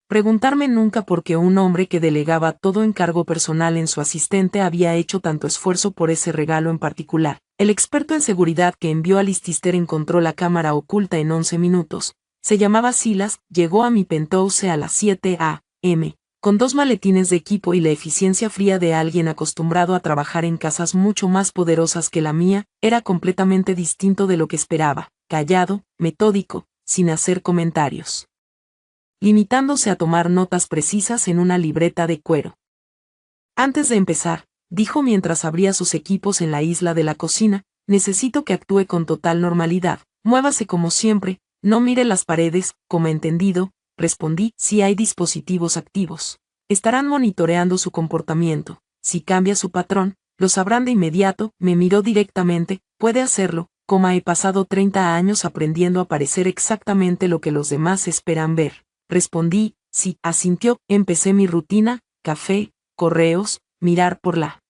preguntarme nunca por qué un hombre que delegaba todo encargo personal en su asistente había hecho tanto esfuerzo por ese regalo en particular. El experto en seguridad que envió a Listister encontró la cámara oculta en 11 minutos. Se llamaba Silas. Llegó a mi penthouse a las 7 a.m., con 2 maletines de equipo y la eficiencia fría de alguien acostumbrado a trabajar en casas mucho más poderosas que la mía. Era completamente distinto de lo que esperaba. Callado, metódico, sin hacer comentarios, limitándose a tomar notas precisas en una libreta de cuero. Antes de empezar, dijo mientras abría sus equipos en la isla de la cocina, necesito que actúe con total normalidad. Muévase como siempre, no mire las paredes. Como entendido, respondí. Si hay dispositivos activos, estarán monitoreando su comportamiento. Si cambia su patrón, lo sabrán de inmediato. Me miró directamente. Puede hacerlo, he pasado 30 años aprendiendo a parecer exactamente lo que los demás esperan ver. Respondí. Sí, asintió. Empecé mi rutina: café, correos, mirar por la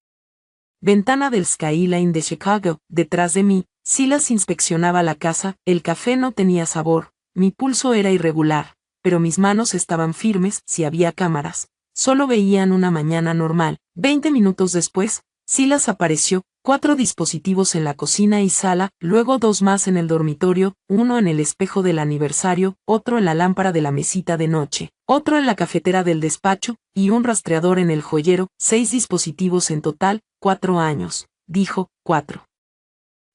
ventana del Skyline de Chicago. Detrás de mí, Silas inspeccionaba la casa. El café no tenía sabor, mi pulso era irregular, pero mis manos estaban firmes. Si había cámaras, solo veían una mañana normal. 20 minutos después, Silas apareció. 4 dispositivos en la cocina y sala, luego 2 más en el dormitorio, uno en el espejo del aniversario, otro en la lámpara de la mesita de noche, otro en la cafetera del despacho, y un rastreador en el joyero. 6 dispositivos en total. 4 años, dijo. 4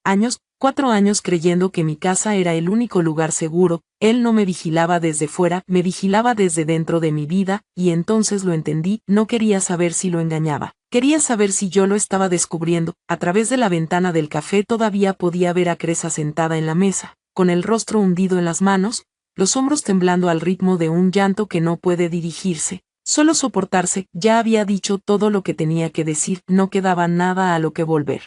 años, 4 años creyendo que mi casa era el único lugar seguro. Él no me vigilaba desde fuera, me vigilaba desde dentro de mi vida, y entonces lo entendí. No quería saber si lo engañaba. Quería saber si yo lo estaba descubriendo. A través de la ventana del café todavía podía ver a Cresa sentada en la mesa, con el rostro hundido en las manos, los hombros temblando al ritmo de un llanto que no puede dirigirse, solo soportarse. Ya había dicho todo lo que tenía que decir, no quedaba nada a lo que volver.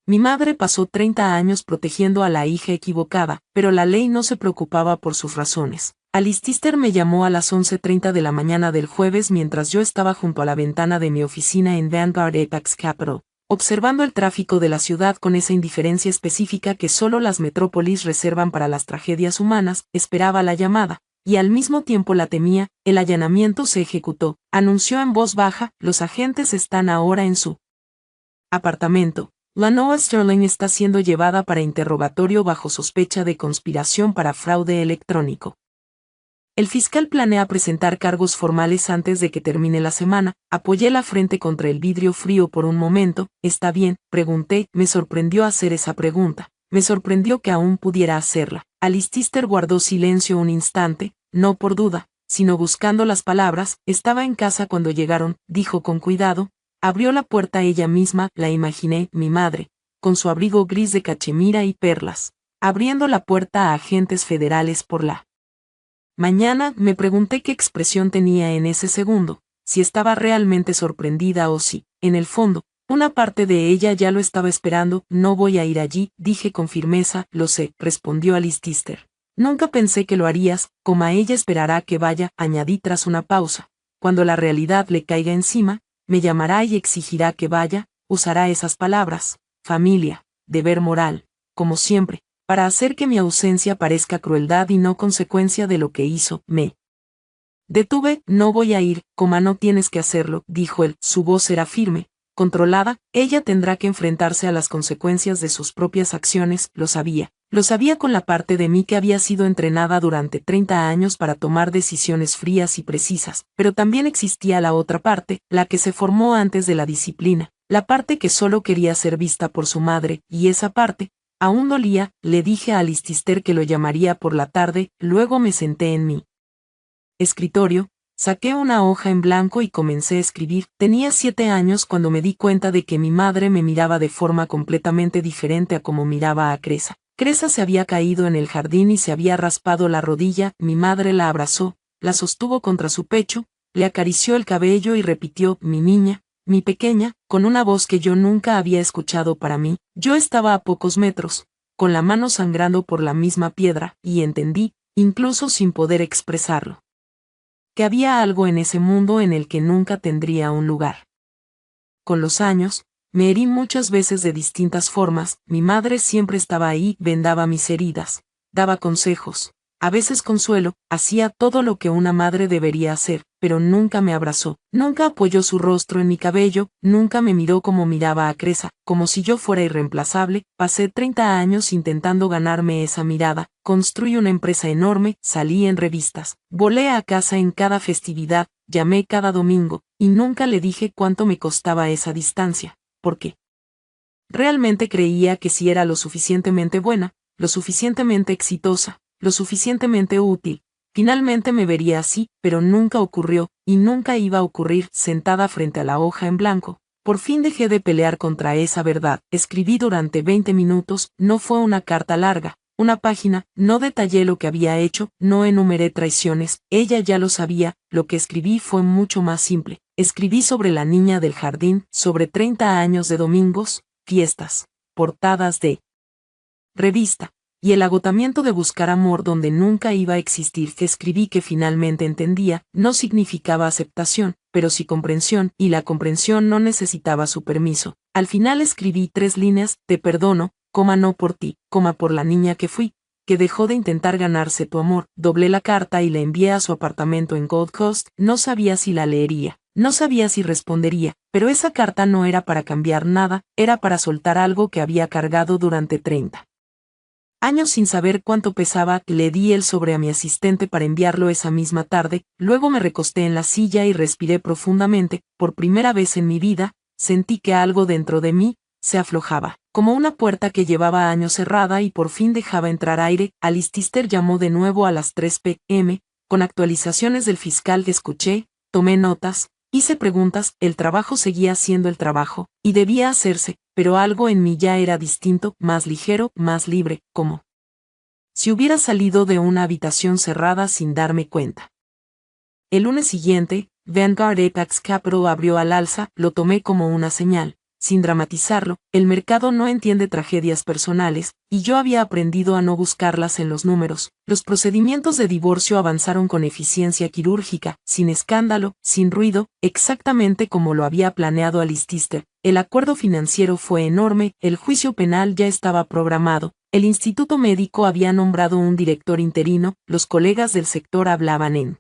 Mi madre pasó 30 años protegiendo a la hija equivocada, pero la ley no se preocupaba por sus razones. Listister me llamó a las 11:30 de la mañana del jueves mientras yo estaba junto a la ventana de mi oficina en Vanguard Apex Capital, observando el tráfico de la ciudad con esa indiferencia específica que solo las metrópolis reservan para las tragedias humanas. Esperaba la llamada, y al mismo tiempo la temía. El allanamiento se ejecutó, anunció en voz baja. Los agentes están ahora en su apartamento. Lanoa Sterling está siendo llevada para interrogatorio bajo sospecha de conspiración para fraude electrónico. El fiscal planea presentar cargos formales antes de que termine la semana. Apoyé la frente contra el vidrio frío por un momento. ¿Está bien?, pregunté. Me sorprendió hacer esa pregunta. Me sorprendió que aún pudiera hacerla. Listister guardó silencio un instante, no por duda, sino buscando las palabras. Estaba en casa cuando llegaron, dijo con cuidado. Abrió la puerta ella misma. La imaginé, mi madre, con su abrigo gris de cachemira y perlas, abriendo la puerta a agentes federales por la Mañana me pregunté qué expresión tenía en ese segundo, si estaba realmente sorprendida o si, en el fondo, una parte de ella ya lo estaba esperando. No voy a ir allí, dije con firmeza. Lo sé, respondió Alice Tister. Nunca pensé que lo harías, ella esperará que vaya, añadí tras una pausa. Cuando la realidad le caiga encima, me llamará y exigirá que vaya, usará esas palabras, familia, deber moral, como siempre, para hacer que mi ausencia parezca crueldad y no consecuencia de lo que hizo. Me detuve. No voy a ir, no tienes que hacerlo, dijo él. Su voz era firme, controlada. Ella tendrá que enfrentarse a las consecuencias de sus propias acciones. Lo sabía con la parte de mí que había sido entrenada durante 30 años para tomar decisiones frías y precisas, pero también existía la otra parte, la que se formó antes de la disciplina, la parte que solo quería ser vista por su madre, y esa parte aún dolía. Le dije a Alice Tister que lo llamaría por la tarde. Luego me senté en mi escritorio, saqué una hoja en blanco y comencé a escribir. Tenía 7 años cuando me di cuenta de que mi madre me miraba de forma completamente diferente a como miraba a Cresa. Cresa se había caído en el jardín y se había raspado la rodilla. Mi madre la abrazó, la sostuvo contra su pecho, le acarició el cabello y repitió: mi niña, mi pequeña, con una voz que yo nunca había escuchado para mí. Yo estaba a pocos metros, con la mano sangrando por la misma piedra, y entendí, incluso sin poder expresarlo, que había algo en ese mundo en el que nunca tendría un lugar. Con los años, me herí muchas veces de distintas formas. Mi madre siempre estaba ahí, vendaba mis heridas, daba consejos, a veces consuelo, hacía todo lo que una madre debería hacer, pero nunca me abrazó, nunca apoyó su rostro en mi cabello, nunca me miró como miraba a Cresa, como si yo fuera irreemplazable. Pasé 30 años intentando ganarme esa mirada. Construí una empresa enorme, salí en revistas, volé a casa en cada festividad, llamé cada domingo, y nunca le dije cuánto me costaba esa distancia, porque realmente creía que si era lo suficientemente buena, lo suficientemente exitosa, lo suficientemente útil, finalmente me vería así. Pero nunca ocurrió, y nunca iba a ocurrir. Sentada frente a la hoja en blanco, por fin dejé de pelear contra esa verdad. Escribí durante 20 minutos. No fue una carta larga, una página. No detallé lo que había hecho, no enumeré traiciones, ella ya lo sabía. Lo que escribí fue mucho más simple. Escribí sobre la niña del jardín, sobre 30 años de domingos, fiestas, portadas de revista, y el agotamiento de buscar amor donde nunca iba a existir. Que escribí que finalmente entendía, no significaba aceptación, pero sí comprensión, y la comprensión no necesitaba su permiso. Al final escribí 3 líneas: te perdono, no por ti, por la niña que fui, que dejó de intentar ganarse tu amor. Doblé la carta y la envié a su apartamento en Gold Coast. No sabía si la leería, no sabía si respondería, pero esa carta no era para cambiar nada, era para soltar algo que había cargado durante 30 años sin saber cuánto pesaba. Le di el sobre a mi asistente para enviarlo esa misma tarde. Luego me recosté en la silla y respiré profundamente. Por primera vez en mi vida, sentí que algo dentro de mí se aflojaba, como una puerta que llevaba años cerrada y por fin dejaba entrar aire. Alice Tister llamó de nuevo a las 3 p.m., con actualizaciones del fiscal. Escuché, tomé notas, hice preguntas. El trabajo seguía siendo el trabajo, y debía hacerse, pero algo en mí ya era distinto, más ligero, más libre, como si hubiera salido de una habitación cerrada sin darme cuenta. El lunes siguiente, Vanguard Apex Capital abrió al alza. Lo tomé como una señal, sin dramatizarlo. El mercado no entiende tragedias personales, y yo había aprendido a no buscarlas en los números. Los procedimientos de divorcio avanzaron con eficiencia quirúrgica, sin escándalo, sin ruido, exactamente como lo había planeado Alice Tister. El acuerdo financiero fue enorme, el juicio penal ya estaba programado, el instituto médico había nombrado un director interino. Los colegas del sector hablaban en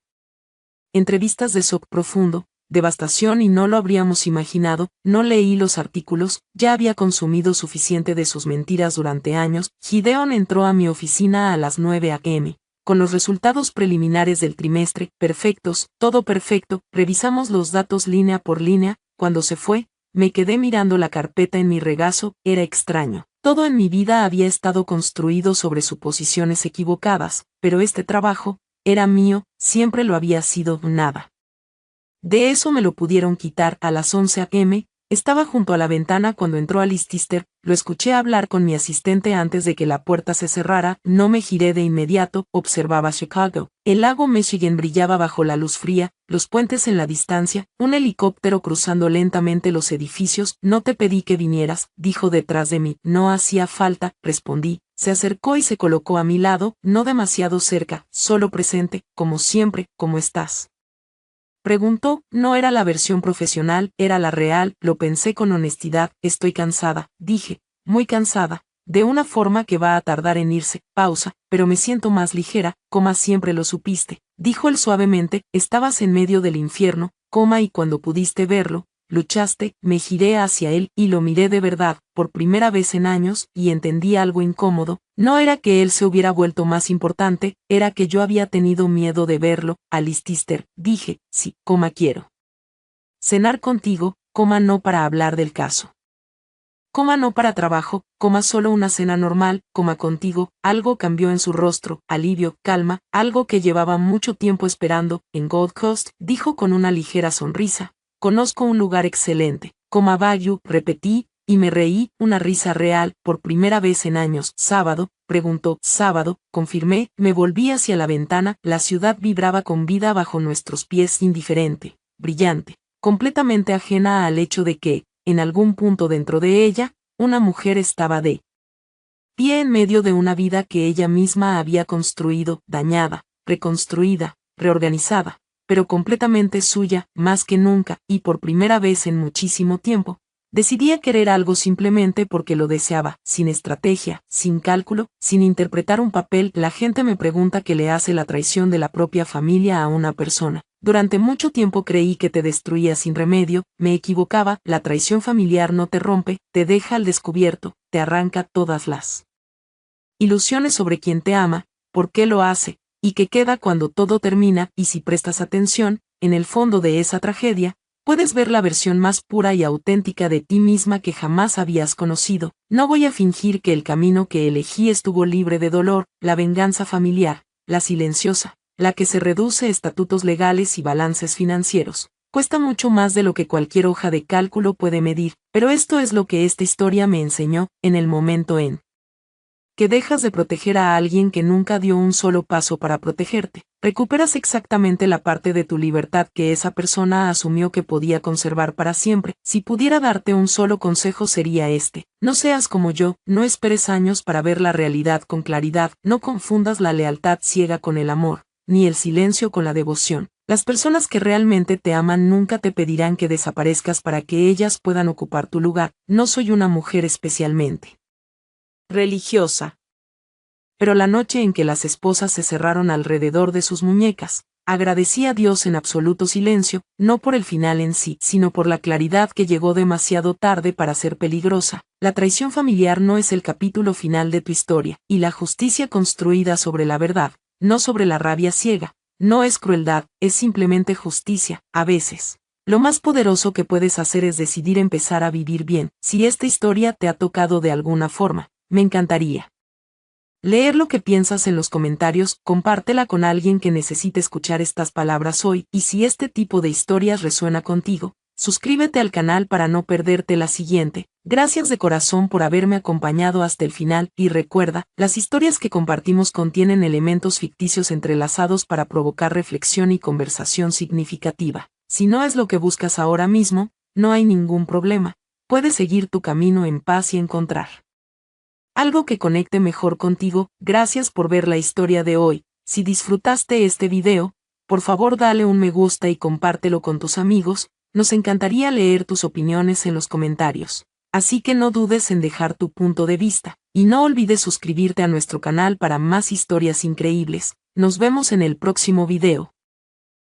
entrevistas de shock profundo, devastación, y no lo habríamos imaginado. No leí los artículos, ya había consumido suficiente de sus mentiras durante años. Gideon entró a mi oficina a las 9 a.m., con los resultados preliminares del trimestre, perfectos, todo perfecto. Revisamos los datos línea por línea. Cuando se fue, me quedé mirando la carpeta en mi regazo. Era extraño. Todo en mi vida había estado construido sobre suposiciones equivocadas, pero este trabajo era mío, siempre lo había sido. Nada de eso me lo pudieron quitar. A las 11 a.m., Estaba junto a la ventana cuando entró Alice Tister, lo escuché hablar con mi asistente antes de que la puerta se cerrara, no me giré de inmediato, observaba Chicago. El lago Michigan brillaba bajo la luz fría, los puentes en la distancia, un helicóptero cruzando lentamente los edificios. No te pedí que vinieras, dijo detrás de mí. No hacía falta, respondí. Se acercó y se colocó a mi lado, no demasiado cerca, solo presente, como siempre. ¿Cómo estás?, preguntó. No era la versión profesional, era la real. Lo pensé con honestidad. Estoy cansada, dije, muy cansada, de una forma que va a tardar en irse. Pausa, pero me siento más ligera, siempre lo supiste, dijo él suavemente. Estabas en medio del infierno, y cuando pudiste verlo, luchaste. Me giré hacia él y lo miré de verdad, por primera vez en años, y entendí algo incómodo. No era que él se hubiera vuelto más importante, era que yo había tenido miedo de verlo. Alice Tister, dije, sí, quiero cenar contigo, no para hablar del caso, no para trabajo, solo una cena normal, contigo. Algo cambió en su rostro, alivio, calma, algo que llevaba mucho tiempo esperando. En Gold Coast, dijo con una ligera sonrisa. Conozco un lugar excelente, Bayou, repetí, y me reí, una risa real, por primera vez en años. ¿Sábado?, preguntó. Sábado, confirmé. Me volví hacia la ventana. La ciudad vibraba con vida bajo nuestros pies, indiferente, brillante, completamente ajena al hecho de que, en algún punto dentro de ella, una mujer estaba de pie en medio de una vida que ella misma había construido, dañada, reconstruida, reorganizada, pero completamente suya. Más que nunca, y por primera vez en muchísimo tiempo, decidía querer algo simplemente porque lo deseaba, sin estrategia, sin cálculo, sin interpretar un papel. La gente me pregunta qué le hace la traición de la propia familia a una persona. Durante mucho tiempo creí que te destruía sin remedio. Me equivocaba. La traición familiar no te rompe, te deja al descubierto, te arranca todas las ilusiones sobre quien te ama, por qué lo hace, y qué queda cuando todo termina. Y si prestas atención, en el fondo de esa tragedia, puedes ver la versión más pura y auténtica de ti misma que jamás habías conocido. No voy a fingir que el camino que elegí estuvo libre de dolor. La venganza familiar, la silenciosa, la que se reduce a estatutos legales y balances financieros, cuesta mucho más de lo que cualquier hoja de cálculo puede medir. Pero esto es lo que esta historia me enseñó. En el momento en que dejas de proteger a alguien que nunca dio un solo paso para protegerte, recuperas exactamente la parte de tu libertad que esa persona asumió que podía conservar para siempre. Si pudiera darte un solo consejo sería este: no seas como yo, no esperes años para ver la realidad con claridad, no confundas la lealtad ciega con el amor, ni el silencio con la devoción. Las personas que realmente te aman nunca te pedirán que desaparezcas para que ellas puedan ocupar tu lugar. No soy una mujer especialmente religiosa, pero la noche en que las esposas se cerraron alrededor de sus muñecas, agradecí a Dios en absoluto silencio, no por el final en sí, sino por la claridad que llegó demasiado tarde para ser peligrosa. La traición familiar no es el capítulo final de tu historia, y la justicia construida sobre la verdad, no sobre la rabia ciega, no es crueldad, es simplemente justicia. A veces, lo más poderoso que puedes hacer es decidir empezar a vivir bien. Si esta historia te ha tocado de alguna forma, me encantaría leer lo que piensas en los comentarios. Compártela con alguien que necesite escuchar estas palabras hoy, y si este tipo de historias resuena contigo, suscríbete al canal para no perderte la siguiente. Gracias de corazón por haberme acompañado hasta el final, y recuerda, las historias que compartimos contienen elementos ficticios entrelazados para provocar reflexión y conversación significativa. Si no es lo que buscas ahora mismo, no hay ningún problema, puedes seguir tu camino en paz y encontrar algo que conecte mejor contigo. Gracias por ver la historia de hoy. Si disfrutaste este video, por favor dale un me gusta y compártelo con tus amigos. Nos encantaría leer tus opiniones en los comentarios, así que no dudes en dejar tu punto de vista, y no olvides suscribirte a nuestro canal para más historias increíbles. Nos vemos en el próximo video.